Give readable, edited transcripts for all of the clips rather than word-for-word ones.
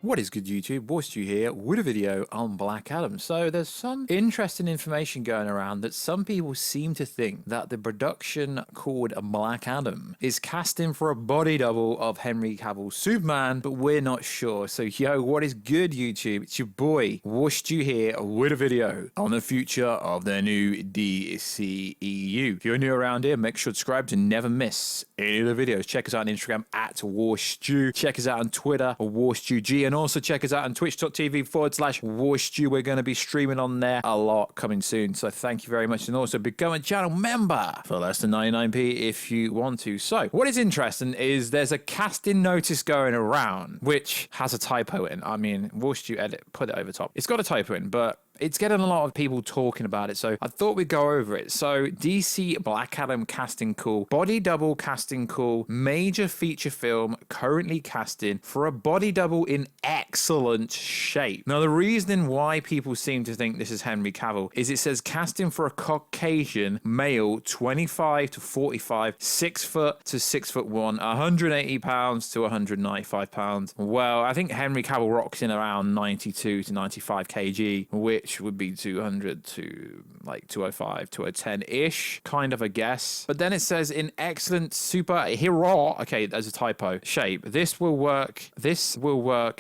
What is good, YouTube? Warstu here with a video on Black Adam. So there's some interesting information going around that some people seem to think that the production called Black Adam is casting for a body double of Henry Cavill's Superman, but we're not sure. So yo, what is good, YouTube? It's your boy Warstu here with a video on the future of the new DCEU. If you're new around here, make sure to subscribe to never miss any of the videos. Check us out on Instagram at Warstu. Check us out on Twitter or WarstuG, and also check us out on twitch.tv/Warstu. We're going to be streaming on there a lot coming soon, so thank you very much. And also become a channel member for less than 99p if you want to. So what is interesting is there's a casting notice going around which has a typo in. I mean, Warstu edit put it over top. It's got a typo in, but it's getting a lot of people talking about it, so I thought we'd go over it. So DC Black Adam casting call, body double casting call, major feature film currently casting for a body double in excellent shape. Now the reason why people seem to think this is Henry Cavill is it says casting for a Caucasian male 25 to 45, 6 foot to 6'1", 180 pounds to 195 pounds. Well, I think Henry Cavill rocks in around 92 to 95 kg, which would be 200 to like 205, 210-ish, kind of a guess. But then it says in excellent superhero, okay, there's a typo, shape. This will work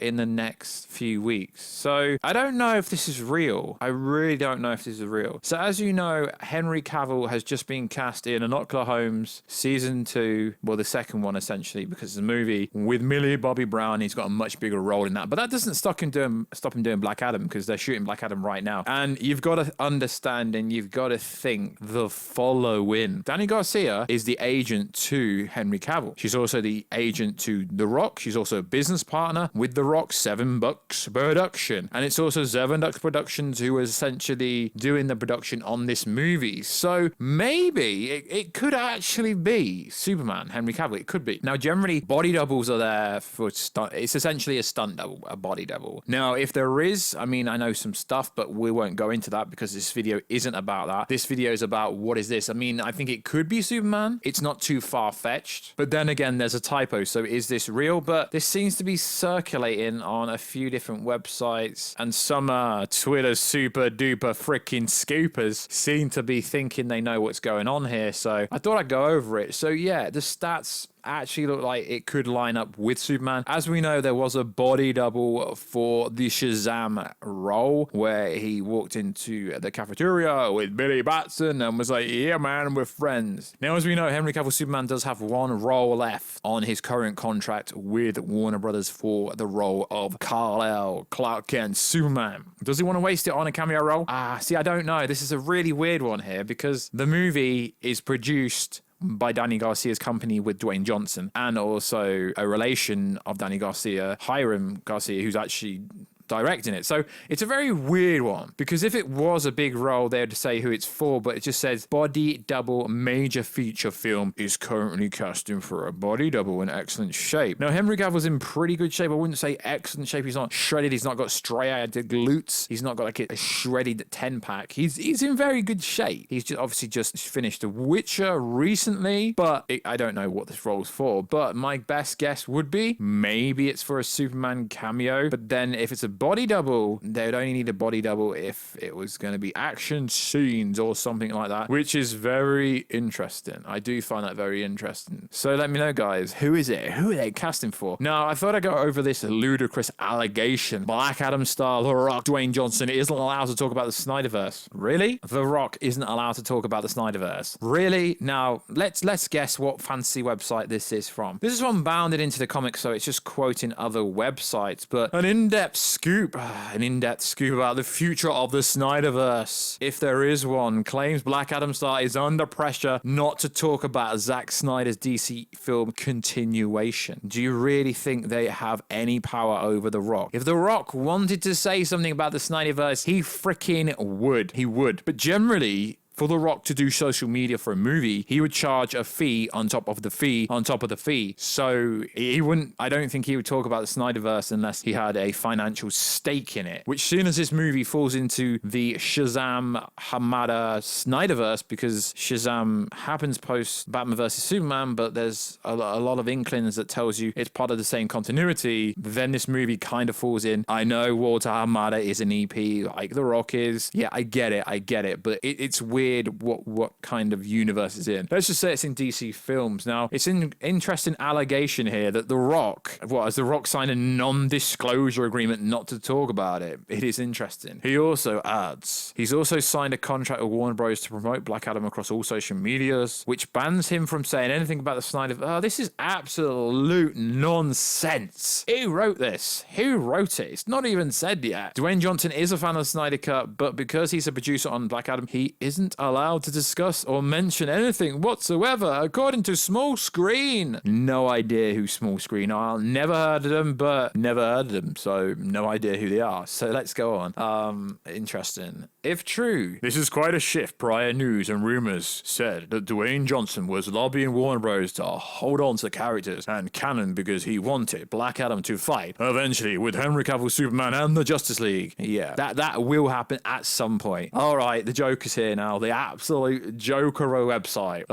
in the next few weeks. So I don't know if this is real. I really don't know if this is real. So as you know, Henry Cavill has just been cast in Enola Holmes season 2, well, the second one essentially, because it's a movie with Millie Bobby Brown. He's got a much bigger role in that, but that doesn't stop him doing Black Adam, because they're shooting Black Adam right now. And you've got to understand and you've got to think the following. Dani Garcia is the agent to Henry Cavill. She's also the agent to The Rock. She's also a business partner with The Rock, Seven Bucks Production. And it's also Seven Bucks Productions who is essentially doing the production on this movie. So maybe it could actually be Superman, Henry Cavill. It could be. Now, generally, body doubles are there for stunt. It's essentially a stunt double, a body double. Now, if there is, I mean, I know some stuff, but we won't go into that because this video isn't about that. This video is about what is this? I mean, I think it could be Superman. It's not too far-fetched. But then again, there's a typo. So is this real? But this seems to be circulating on a few different websites, and some Twitter super duper freaking scoopers seem to be thinking they know what's going on here. So I thought I'd go over it. So yeah, the stats actually look like it could line up with Superman. As we know, there was a body double for the Shazam role where he walked into the cafeteria with Billy Batson and was like, yeah man, we're friends. Now, as we know, Henry Cavill Superman does have one role left on his current contract with Warner Brothers for the role of Kal-El, Clark Kent Superman. Does he want to waste it on a cameo role? See, I don't know. This is a really weird one here because the movie is produced by Dani Garcia's company with Dwayne Johnson, and also a relation of Dani Garcia, Hiram Garcia, who's actually directing it. So it's a very weird one, because if it was a big role, they'd say who it's for, but it just says body double major feature film is currently casting for a body double in excellent shape. Now, Henry Cavill's in pretty good shape. I wouldn't say excellent shape. He's not shredded. He's not got striated glutes. He's not got like a shredded 10-pack. He's in very good shape. He's just obviously just finished The Witcher recently, but I don't know what this role's for. But my best guess would be maybe it's for a Superman cameo. But then if it's a body double, they would only need a body double if it was going to be action scenes or something like that, which is very interesting. I do find that very interesting. So let me know, guys, who is it? Who are they casting for? Now, I thought I'd go over this ludicrous allegation. Black Adam star The Rock, Dwayne Johnson, isn't allowed to talk about the Snyderverse. Really? The Rock isn't allowed to talk about the Snyderverse. Really? Now, let's guess what fancy website this is from. This is from Bounded Into the Comics, so it's just quoting other websites, but an in-depth scoop about the future of the Snyderverse, if there is one, claims Black Adam star is under pressure not to talk about Zack Snyder's DC film continuation. Do you really think they have any power over The Rock? If The Rock wanted to say something about the Snyderverse, he freaking would. He would. But generally, for The Rock to do social media for a movie, he would charge a fee on top of the fee on top of the fee. So he wouldn't, I don't think he would talk about the Snyderverse unless he had a financial stake in it, which soon as this movie falls into the Shazam Hamada Snyderverse, because Shazam happens post Batman vs. Superman, but there's a lot of inklings that tells you it's part of the same continuity, then this movie kind of falls in. I know Walter Hamada is an EP like The Rock is. Yeah, I get it, but it's weird what kind of universe it's in. Let's just say it's in DC Films. Now, it's an interesting allegation here that The Rock, has The Rock signed a non-disclosure agreement not to talk about it? It is interesting. He also adds, he's also signed a contract with Warner Bros. To promote Black Adam across all social medias, which bans him from saying anything about the Snyder. Oh, this is absolute nonsense. Who wrote this? Who wrote it? It's not even said yet. Dwayne Johnson is a fan of the Snyder Cut, but because he's a producer on Black Adam, he isn't allowed to discuss or mention anything whatsoever, according to Small Screen. No idea who Small Screen are. Never heard of them, but never heard of them, so no idea who they are. So let's go on. Interesting. If true, this is quite a shift. Prior news and rumors said that Dwayne Johnson was lobbying Warner Bros. To hold on to characters and canon because he wanted Black Adam to fight eventually with Henry Cavill Superman and the Justice League. Yeah, that will happen at some point. All right, the Joker's here now. The absolute Jokero website.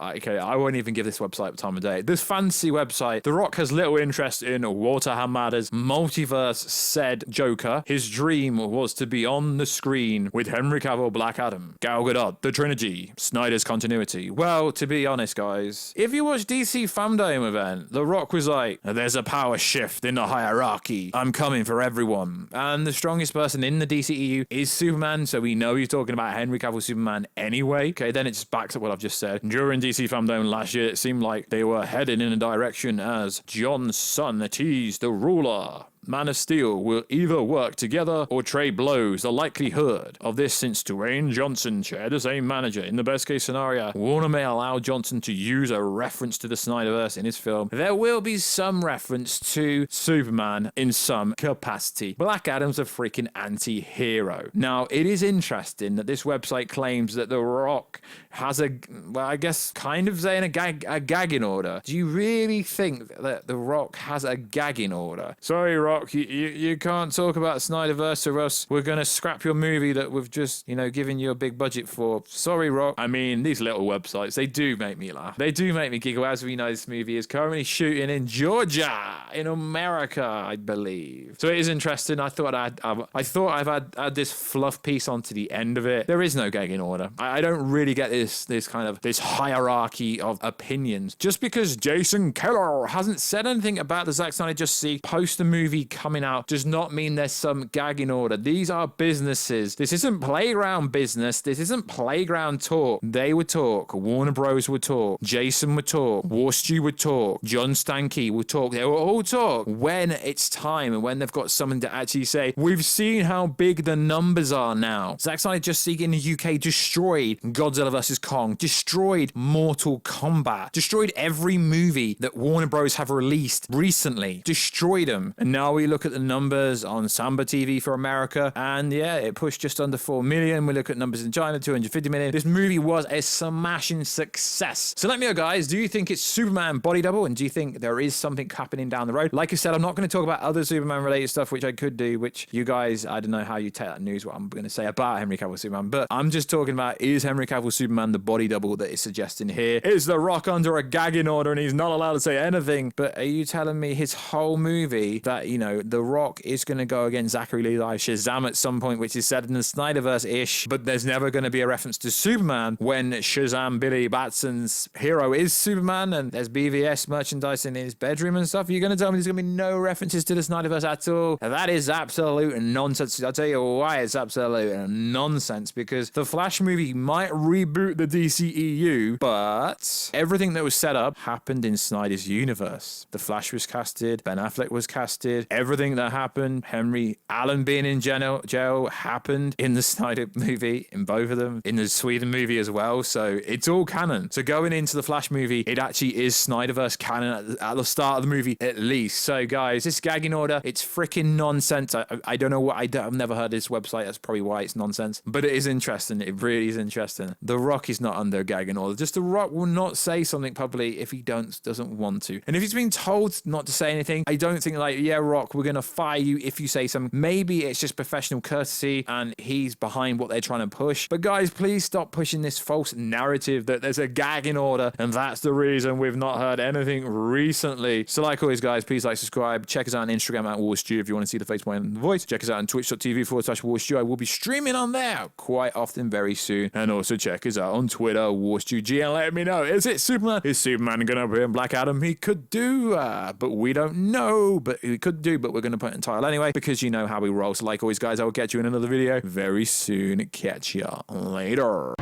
Okay, I won't even give this website the time of day. This fancy website. The Rock has little interest in Walter Hamada's multiverse, said Joker. His dream was to be on the screen with Henry Cavill, Black Adam, Gal Gadot, the Trinity, Snyder's continuity. Well, to be honest, guys, if you watch DC Fandom event, The Rock was like, there's a power shift in the hierarchy. I'm coming for everyone. And the strongest person in the DCEU is Superman, so we know he's talking about Henry Cavill Superman anyway. Okay, then it just backs up what I've just said. During DC Fandom last year, it seemed like they were headed in a direction as John's son teased the ruler. Man of Steel will either work together or trade blows. The likelihood of this, since Dwayne Johnson shared the same manager in the best case scenario, Warner may allow Johnson to use a reference to the Snyderverse in his film. There will be some reference to Superman in some capacity. Black Adam's a freaking anti-hero. Now, it is interesting that this website claims that The Rock has I guess kind of saying a gagging order. Do you really think that The Rock has a gagging order? Sorry, Rock. You can't talk about Snyderverse or else we're going to scrap your movie that we've just, given you a big budget for. Sorry, Rock. I mean, these little websites, they do make me laugh. They do make me giggle. As we know, this movie is currently shooting in Georgia, in America, I believe. So it is interesting. I thought I've had this fluff piece onto the end of it. There is no gagging order. I don't really get this hierarchy of opinions. Just because Jason Keller hasn't said anything about the Zack Snyder Justice League post the movie coming out does not mean there's some gagging order. These are businesses. This isn't playground business. This isn't playground talk. They would talk. Warner Bros. Would talk. Jason would talk. Warstu would talk. John Stankey would talk. They will all talk when it's time and when they've got something to actually say. We've seen how big the numbers are now. Zack Snyder Justice League in the UK destroyed Godzilla vs. Kong, destroyed Mortal Kombat, destroyed every movie that Warner Bros. Have released recently, destroyed them. And now we look at the numbers on Samba TV for America, and yeah, it pushed just under 4 million. We look at numbers in China, 250 million. This movie was a smashing success. So let me know, guys, do you think it's Superman body double, and do you think there is something happening down the road? Like I said, I'm not going to talk about other Superman related stuff, which I could do, which you guys, I don't know how you take that news, what I'm going to say about Henry Cavill Superman, but I'm just talking about, is Henry Cavill Superman the body double that is suggesting here? Is The Rock under a gagging order and he's not allowed to say anything? But are you telling me his whole movie that, The Rock is going to go against Zachary Levi Shazam at some point, which is said in the Snyderverse-ish, but there's never going to be a reference to Superman when Shazam Billy Batson's hero is Superman and there's BVS merchandise in his bedroom and stuff? You're going to tell me there's going to be no references to the Snyderverse at all? That is absolute nonsense. I'll tell you why it's absolute nonsense, because the Flash movie might reboot the DCEU, but everything that was set up happened in Snyder's universe. The Flash was casted, Ben Affleck was casted, granted, everything that happened, Henry Allen being in jail happened in the Snyder movie, in both of them, in the Sweden movie as well. So it's all canon. So going into the Flash movie, it actually is Snyderverse canon at the start of the movie, at least. So guys, this gagging order, it's freaking nonsense. I don't know what, I've never heard of this website. That's probably why it's nonsense. But it is interesting. It really is interesting. The Rock is not under a gagging order. Just The Rock will not say something publicly if he doesn't want to. And if he's being told not to say anything, I don't think like, yeah, Rock, we're going to fire you if you say something. Maybe it's just professional courtesy and he's behind what they're trying to push. But guys, please stop pushing this false narrative that there's a gagging order and that's the reason we've not heard anything recently. So like always, guys, please like, subscribe. Check us out on Instagram at Warstu if you want to see the face behind the voice. Check us out on twitch.tv/Warstu. I will be streaming on there quite often very soon. And also check us out on Twitter, WarstuG, and let me know, is it Superman? Is Superman going to appear in Black Adam? He could do, but we don't know. But he could do, but we're going to put it in title anyway, because you know how we roll. So like always, guys, I will catch you in another video very soon. Catch ya later.